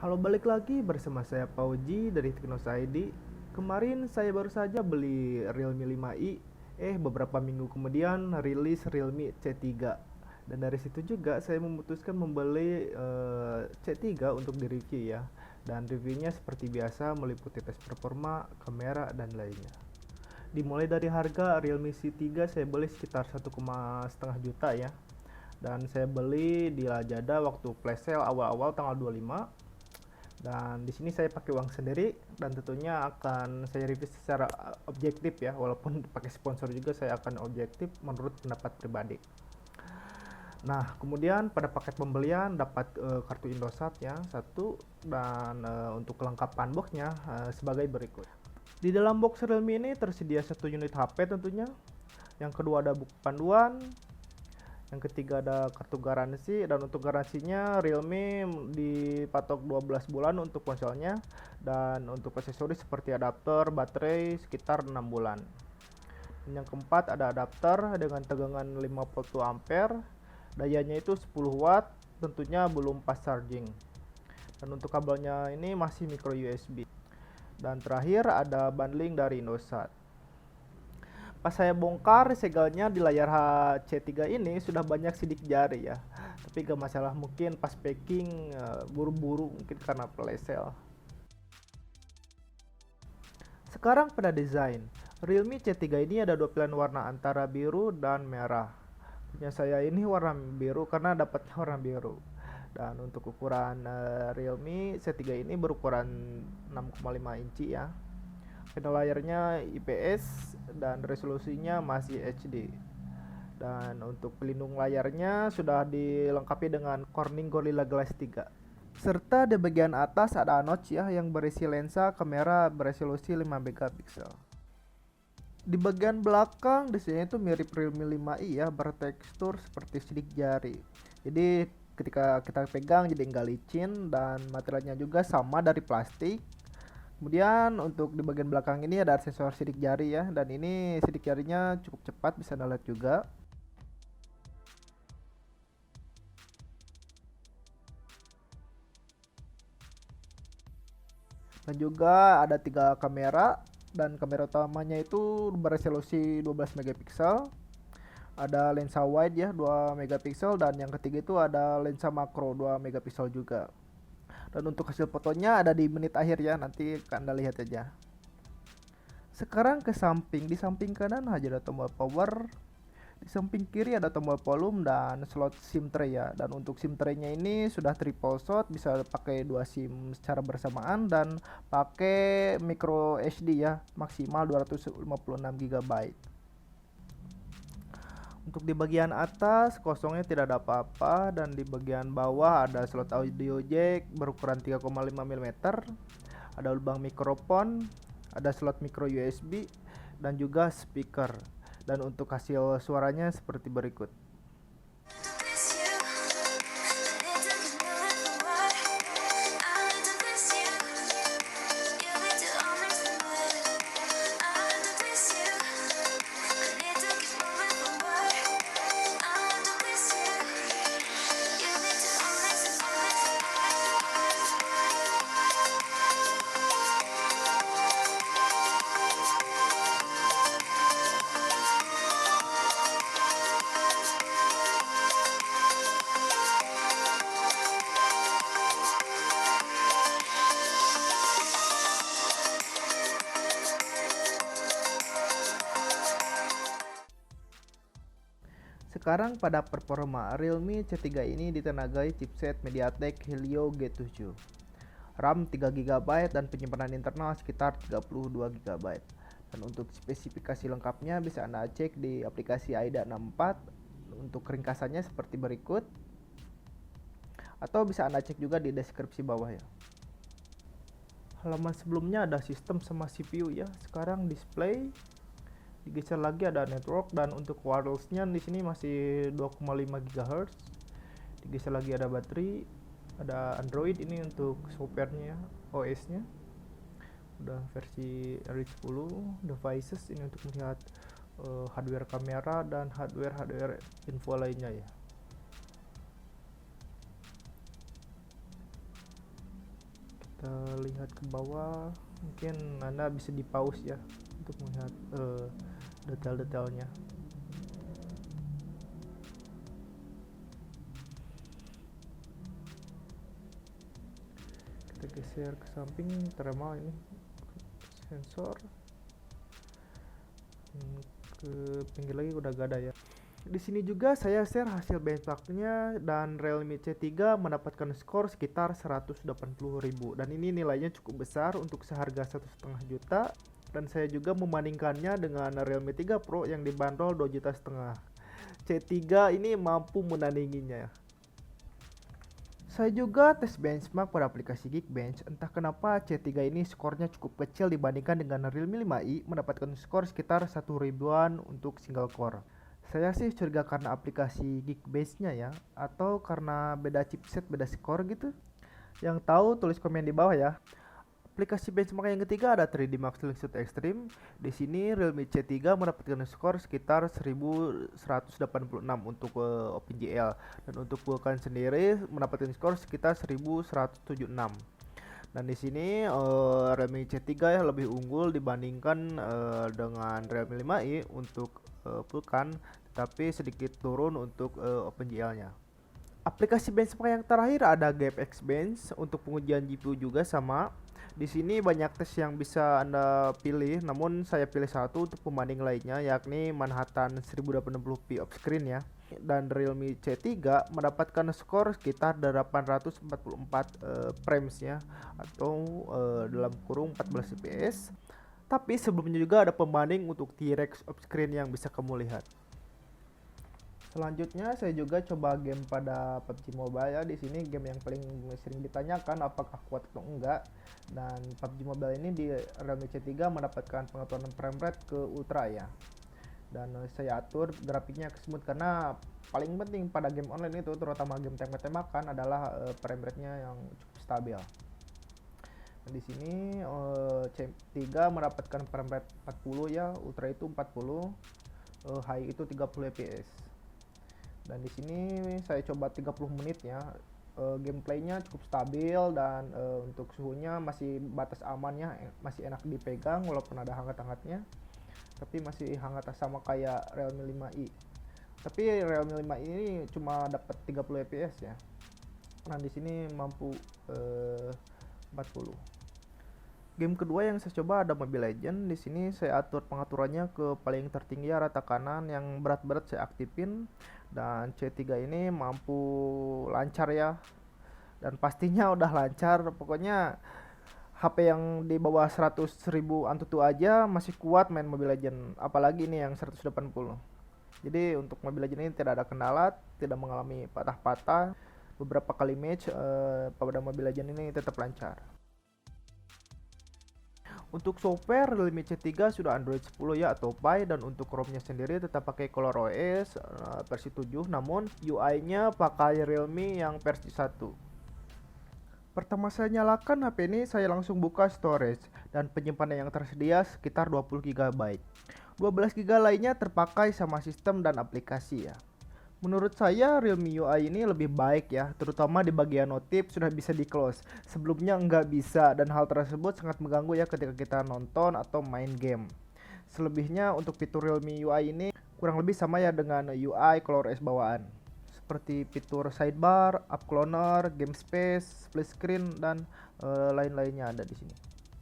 Halo, balik lagi bersama saya Pauji dari Teknos ID. Kemarin saya baru saja beli Realme 5i. Beberapa minggu kemudian rilis Realme C3. Dan dari situ juga saya memutuskan membeli C3 untuk direview ya. Dan reviewnya seperti biasa meliputi tes performa, kamera, dan lainnya. Dimulai dari harga Realme C3 saya beli sekitar 1,5 juta ya. Dan saya beli di Lazada waktu flash sale awal-awal tanggal 25. Dan di sini saya pakai uang sendiri dan tentunya akan saya review secara objektif ya, walaupun pakai sponsor juga saya akan objektif menurut pendapat pribadi. Nah, kemudian pada paket pembelian dapat kartu Indosat ya satu, dan untuk kelengkapan boxnya sebagai berikut. Di dalam box Realme ini tersedia satu unit HP tentunya. Yang kedua ada buku panduan. Yang ketiga ada kartu garansi, dan untuk garansinya Realme dipatok 12 bulan untuk ponselnya, dan untuk aksesoris seperti adapter baterai sekitar 6 bulan. Dan yang keempat ada adapter dengan tegangan 50 ampere, dayanya itu 10 watt, tentunya belum fast charging. Dan untuk kabelnya ini masih micro USB. Dan terakhir ada bundling dari Indosat. Pas saya bongkar segelnya di layar C3 ini sudah banyak sidik jari ya. Tapi gak masalah, mungkin pas packing buru-buru mungkin karena flash sale. Sekarang pada desain. Realme C3 ini ada dua pilihan warna antara biru dan merah. Punya saya ini warna biru karena dapatnya warna biru. Dan untuk ukuran Realme C3 ini berukuran 6,5 inci ya. Panel layarnya IPS dan resolusinya masih HD. Dan untuk pelindung layarnya sudah dilengkapi dengan Corning Gorilla Glass 3. Serta di bagian atas ada notch ya yang berisi lensa kamera beresolusi 5 megapiksel. Di bagian belakang desainnya itu mirip Realme 5i ya, bertekstur seperti sidik jari. Jadi ketika kita pegang jadi nggak licin, dan materialnya juga sama dari plastik. Kemudian untuk di bagian belakang ini ada sensor sidik jari ya, dan ini sidik jarinya cukup cepat, bisa Anda lihat juga. Dan juga ada 3 kamera, dan kamera utamanya itu beresolusi 12 megapiksel. Ada lensa wide ya 2 megapiksel, dan yang ketiga itu ada lensa makro 2 megapiksel juga. Dan untuk hasil fotonya ada di menit akhir ya, nanti Anda lihat aja. Sekarang ke samping, di samping kanan aja ada tombol power, di samping kiri ada tombol volume dan slot SIM tray ya. Dan untuk SIM tray-nya ini sudah triple slot, bisa pakai 2 SIM secara bersamaan dan pakai micro SD ya, maksimal 256 GB. Untuk di bagian atas kosongnya tidak ada apa-apa, dan di bagian bawah ada slot audio jack berukuran 3,5 mm, ada lubang mikrofon, ada slot micro USB, dan juga speaker. Dan untuk hasil suaranya seperti berikut. Sekarang pada performa, Realme C3 ini ditenagai chipset MediaTek Helio G7, RAM 3 GB dan penyimpanan internal sekitar 32 GB. Dan untuk spesifikasi lengkapnya bisa Anda cek di aplikasi AIDA 64. Untuk ringkasannya seperti berikut, atau bisa Anda cek juga di deskripsi bawah ya. Halaman sebelumnya ada sistem sama CPU ya. Sekarang display, digeser lagi ada network, dan untuk wirelessnya di sini masih 2,5 GHz. Digeser lagi ada baterai, ada Android ini untuk softwarenya, OS-nya. Udah versi Android 10. Devices ini untuk melihat hardware kamera dan hardware info lainnya ya. kita lihat ke bawah, mungkin Anda bisa di pause ya untuk melihat detail-detailnya. Kita geser ke samping, thermal ini sensor, ke pinggir lagi udah gak ada ya. Di sini juga saya share hasil benchmarknya, dan Realme C3 mendapatkan skor sekitar 180.000, dan ini nilainya cukup besar untuk seharga 1,5 juta, dan saya juga membandingkannya dengan Realme 3 Pro yang dibanderol 2,5 juta. C3 ini mampu menandinginya. Saya juga tes benchmark pada aplikasi Geekbench. Entah kenapa C3 ini skornya cukup kecil dibandingkan dengan Realme 5i, mendapatkan skor sekitar 1 ribuan untuk single core. Saya sih curiga karena aplikasi Geekbench-nya ya, atau karena beda chipset, beda skor gitu. Yang tahu tulis komen di bawah ya. Aplikasi benchmark yang ketiga ada 3D Max Slingshot Extreme. Di sini Realme C3 mendapatkan skor sekitar 1186 untuk OpenGL, dan untuk Vulkan sendiri mendapatkan skor sekitar 1176. Dan di sini Realme C3 ya lebih unggul dibandingkan dengan Realme 5i untuk Vulkan, tapi sedikit turun untuk OpenGL-nya. Aplikasi benchmark yang terakhir ada GFX Bench. Untuk pengujian GPU juga sama. Di sini banyak tes yang bisa Anda pilih, namun saya pilih satu untuk pembanding lainnya, yakni Manhattan 1080p off screen ya. Dan Realme C3 mendapatkan skor sekitar 844 frames ya, atau dalam kurung 14 fps. Tapi sebelumnya juga ada pembanding untuk T-Rex off screen yang bisa kamu lihat. Selanjutnya saya juga coba game pada PUBG Mobile ya. Di sini game yang paling sering ditanyakan apakah kuat atau enggak. Dan PUBG Mobile ini di Realme C3 mendapatkan pengaturan frame rate ke ultra ya. Dan saya atur grafiknya ke smooth karena paling penting pada game online itu, terutama game tembak-tembakan, adalah frame rate-nya yang cukup stabil. Nah, di sini C3 mendapatkan frame rate 40 ya, ultra itu 40, high itu 30 fps. Dan di sini saya coba 30 menit ya. Gameplaynya cukup stabil, dan untuk suhunya masih batas amannya, masih enak dipegang walaupun ada hangat-hangatnya, tapi masih hangat sama kayak Realme 5i. Tapi Realme 5i ini cuma dapat 30 fps ya. Nah, di sini mampu 40. Game kedua yang saya coba ada Mobile Legends. Di sini saya atur pengaturannya ke paling tertinggi ya, rata kanan, yang berat-berat saya aktifin. Dan C3 ini mampu lancar ya. Dan pastinya udah lancar. Pokoknya HP yang di bawah 100.000 Antutu aja masih kuat main Mobile Legends. Apalagi ini yang 180. Jadi untuk Mobile Legends ini tidak ada kendala, tidak mengalami patah-patah. Beberapa kali match pada Mobile Legends ini tetap lancar. Untuk software Realme C3 sudah Android 10 ya, atau Pie, dan untuk ROM-nya sendiri tetap pakai ColorOS versi 7, namun UI-nya pakai Realme yang versi 1. Pertama saya nyalakan HP ini, saya langsung buka storage, dan penyimpanan yang tersedia sekitar 20 GB. 12 GB lainnya terpakai sama sistem dan aplikasi ya. Menurut saya Realme UI ini lebih baik ya, terutama di bagian notif sudah bisa di close. Sebelumnya nggak bisa, dan hal tersebut sangat mengganggu ya ketika kita nonton atau main game. Selebihnya untuk fitur Realme UI ini kurang lebih sama ya dengan UI ColorOS bawaan. Seperti fitur sidebar, up cloner, game space, split screen, dan lain-lainnya ada di sini.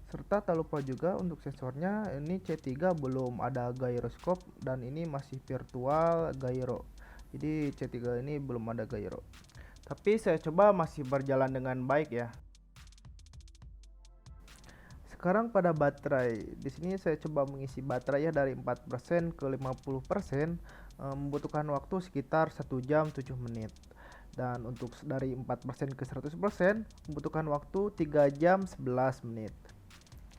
Serta tak lupa juga untuk sensornya, ini C3 belum ada gyroscope, dan ini masih virtual gyro. Jadi C3 ini belum ada gyro. Tapi saya coba masih berjalan dengan baik ya. Sekarang pada baterai. Di sini saya coba mengisi baterai ya dari 4% ke 50%, membutuhkan waktu sekitar 1 jam 7 menit. Dan untuk dari 4% ke 100% membutuhkan waktu 3 jam 11 menit.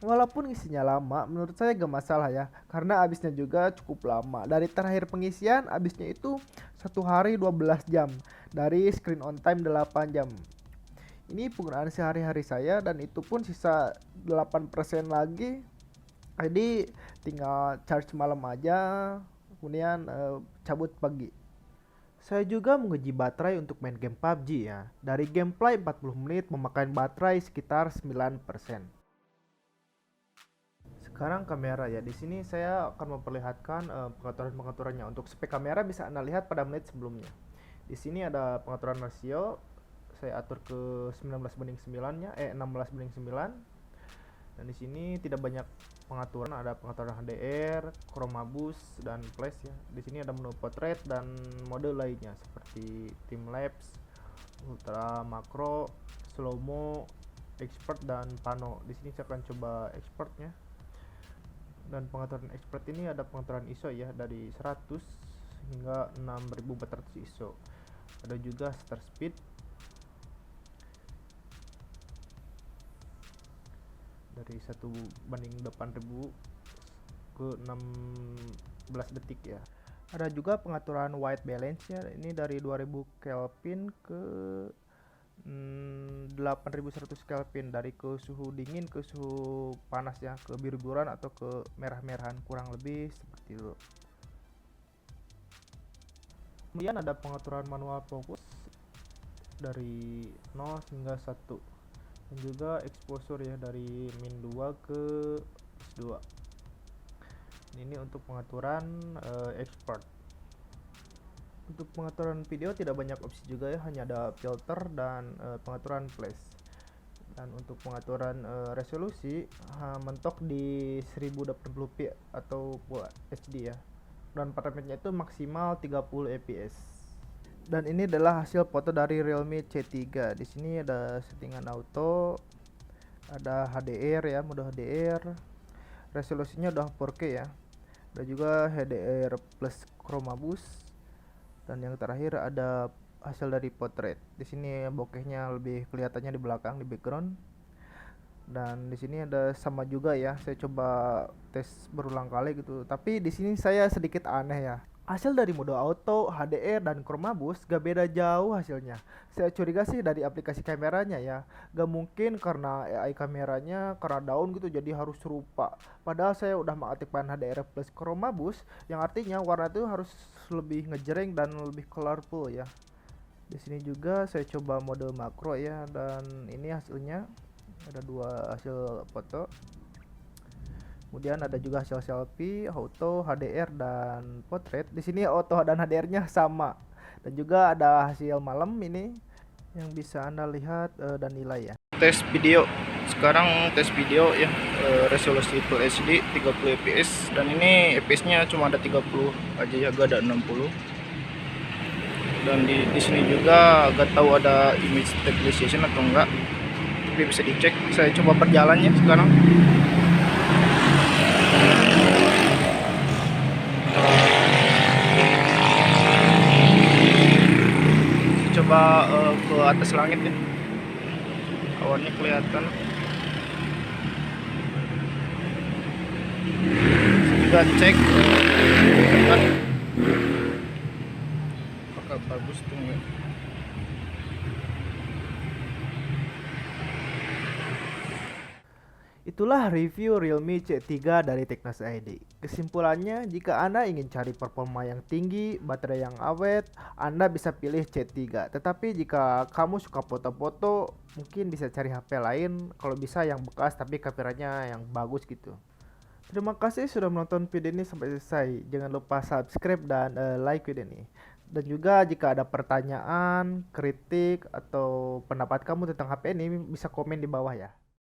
Walaupun isinya lama, menurut saya gak masalah ya, karena habisnya juga cukup lama. Dari terakhir pengisian, habisnya itu 1 hari 12 jam, dari screen on time 8 jam. Ini penggunaan sehari-hari saya, dan itu pun sisa 8% lagi. Jadi tinggal charge malam aja, kemudian cabut pagi. Saya juga menguji baterai untuk main game PUBG ya. Dari gameplay 40 menit memakan baterai sekitar 9%. Sekarang kamera ya. Di sini saya akan memperlihatkan pengaturan-pengaturannya. Untuk spek kamera bisa Anda lihat pada menit sebelumnya. Di sini ada pengaturan rasio. Saya atur ke 19:9-nya, 16:9. Dan di sini tidak banyak pengaturan, ada pengaturan HDR, chroma boost dan flash ya. Di sini ada menu portrait dan mode lainnya seperti time lapse, ultra makro, slow mo, expert dan pano. Di sini saya akan coba expertnya. Dan pengaturan expert ini ada pengaturan ISO ya dari 100 hingga 6400 ISO. Ada juga shutter speed dari 1:8000 ke 16 detik ya. Ada juga pengaturan white balance ya. Ini dari 2000 Kelvin ke 8100 Kelvin, dari ke suhu dingin ke suhu panas ya, ke biru-biruan atau ke merah-merahan, kurang lebih seperti itu. Kemudian ada pengaturan manual fokus dari 0 hingga 1, dan juga exposure ya dari -2 ke +2. Ini untuk pengaturan export. Untuk pengaturan video tidak banyak opsi juga ya, hanya ada filter dan pengaturan flash. Dan untuk pengaturan resolusi mentok di 1080p atau Full HD ya. Dan parameternya itu maksimal 30 fps. Dan ini adalah hasil foto dari Realme C3. Di sini ada settingan auto, ada HDR ya, mode HDR. Resolusinya udah 4K ya. Ada juga HDR plus chroma boost. Dan yang terakhir ada hasil dari portrait. Di sini bokehnya lebih kelihatannya di belakang, di background. Dan di sini ada sama juga ya. Saya coba tes berulang kali gitu. Tapi di sini saya sedikit aneh ya. Hasil dari mode auto, HDR dan chroma boost gak beda jauh hasilnya. Saya curiga sih dari aplikasi kameranya ya. Gak mungkin karena AI kameranya karena down gitu jadi harus serupa. Padahal saya udah mengaktifkan HDR plus chroma boost, yang artinya warna itu harus lebih ngejreng dan lebih colorful ya. Di sini juga saya coba mode makro ya, dan ini hasilnya ada dua hasil foto. Kemudian ada juga hasil selfie, auto, HDR dan portrait. Di sini auto dan HDR-nya sama. Dan juga ada hasil malam ini yang bisa Anda lihat dan nilai ya. Tes video. Sekarang tes video ya, resolusi Full HD 30 fps, dan ini fps-nya cuma ada 30 aja ya, gak ada 60. Dan di sini juga gak tahu ada image stabilization atau enggak. Tapi bisa dicek. Saya coba perjalannya sekarang. Coba ke atas langit ya, awannya kelihatan. Juga cek apakah bagus tuh enggak. Itulah review Realme C3 dari Teknos ID. Kesimpulannya, jika Anda ingin cari performa yang tinggi, baterai yang awet, Anda bisa pilih C3. Tetapi jika kamu suka foto-foto, mungkin bisa cari HP lain, kalau bisa yang bekas tapi kameranya yang bagus gitu. Terima kasih sudah menonton video ini sampai selesai. Jangan lupa subscribe dan like video ini. Dan juga jika ada pertanyaan, kritik, atau pendapat kamu tentang HP ini, bisa komen di bawah ya.